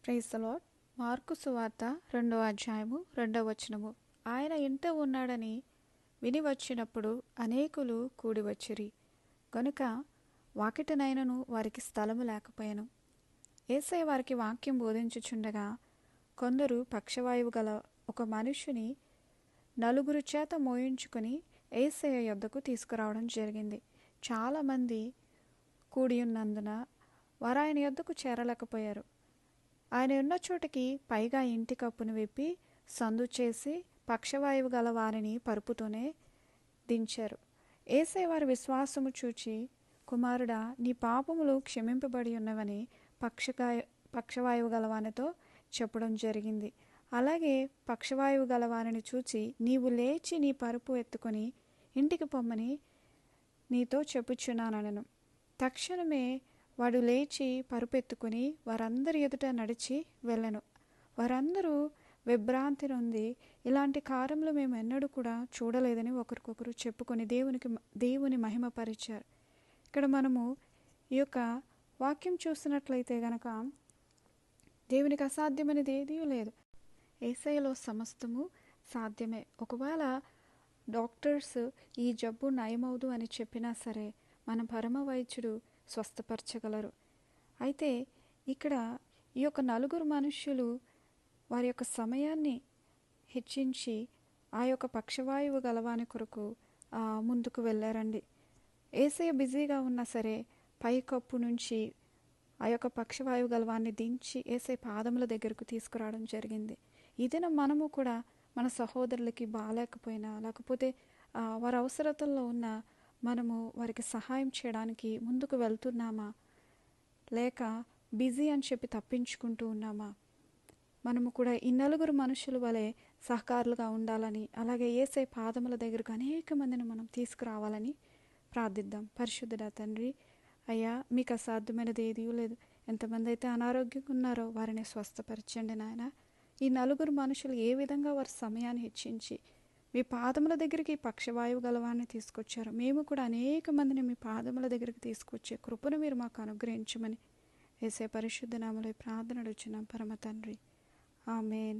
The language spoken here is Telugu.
Praise the lord. మార్కు సువార్త 2వ అధ్యాయము 2వ వచనము. ఆయన ఇంట ఉన్నాడని విని వచ్చినప్పుడు అనేకులు కూడి వచ్చిరి గనుక వాకిటనైనను వారికి స్థలము లేకపోయెను. యేసయ్య వారికి వాక్యం బోధించుచుండగా కొందరు పక్షవాయువు గల ఒక మనుష్యుని నలుగురు చేత మోయించుకొని యేసయ్య యొద్దకు తీసుకురావడం జరిగింది. చాలామంది కూడి ఉన్నందున వారు ఆయన యొద్దకు చేరలేకపోయారు. ఆయన ఉన్న చోటికి పైగా ఇంటి కప్పును విప్పి సందు చేసి పక్షవాయువు గల వారిని పరుపుతోనే దించారు. యేసయ్య వారి విశ్వాసము చూచి, కుమారుడా, నీ పాపములు క్షమింపబడి ఉన్నవని పక్షవాయువు గలవానితో చెప్పడం జరిగింది. అలాగే పక్షవాయువు గలవారిని చూచి, నీవు లేచి నీ పరుపు ఎత్తుకొని ఇంటికి పొమ్మని నీతో చెప్పుచున్నానెను. తక్షణమే వాడు లేచి పరుపెత్తుకుని వారందరి ఎదుట నడిచి వెళ్ళెను. వారందరూ విభ్రాంతి నొంది, ఇలాంటి కార్యములు మేము ఎన్నడూ కూడా చూడలేదని ఒకరికొకరు చెప్పుకొని దేవుని మహిమపరిచారు. ఇక్కడ మనము ఈ యొక్క వాక్యం చూసినట్లయితే గనక దేవునికి అసాధ్యమైనది ఏదీ లేదు. యేసయ్యలో సమస్తము సాధ్యమే. ఒకవేళ డాక్టర్స్ ఈ జబ్బు నయమవుదు అని చెప్పినా సరే మన పరమ వైద్యుడు స్వస్థపరచగలరు. అయితే ఇక్కడ ఈ యొక్క నలుగురు మనుష్యులు వారి యొక్క సమయాన్ని హెచ్చించి ఆ యొక్క పక్షవాయువు గలవాని కొరకు ముందుకు వెళ్ళారండి. యేసయ్య బిజీగా ఉన్నా సరే పైకప్పు నుంచి ఆ యొక్క పక్షవాయువు గలవాన్ని దించి యేసయ్య పాదముల దగ్గరకు తీసుకురావడం జరిగింది. ఇదిన మనము కూడా మన సహోదరులకి బాగాలేకపోయినా లేకపోతే వారి అవసరతల్లో ఉన్న మనము వారికి సహాయం చేయడానికి ముందుకు వెళ్తున్నామా, లేక బిజీ అని చెప్పి తప్పించుకుంటూ ఉన్నామా? మనము కూడా ఈ నలుగురు మనుషుల వలె సహకారులుగా ఉండాలని, అలాగే యేసయ్య పాదముల దగ్గరకు అనేక మందిని మనం తీసుకురావాలని ప్రార్థిద్దాం. పరిశుద్ధుడా తండ్రి, అయ్యా, మీకు అసాధ్యమైనది ఏదీ లేదు. ఎంతమంది అయితే అనారోగ్యంగా ఉన్నారో వారిని స్వస్థపరచండి నాయన. ఈ నలుగురు మనుషులు ఏ విధంగా వారి సమయాన్ని హెచ్చించి మీ పాదముల దగ్గరికి పక్షవాయువు గలవాన్ని తీసుకొచ్చారు, మేము కూడా అనేక మందిని మీ పాదముల దగ్గరికి తీసుకొచ్చే కృపను మీరు మాకు అనుగ్రహించమని యేసయ్య పరిశుద్ధ నామములో ప్రార్థన అడుగుచున్నాం పరమ తండ్రి. ఆమేన్.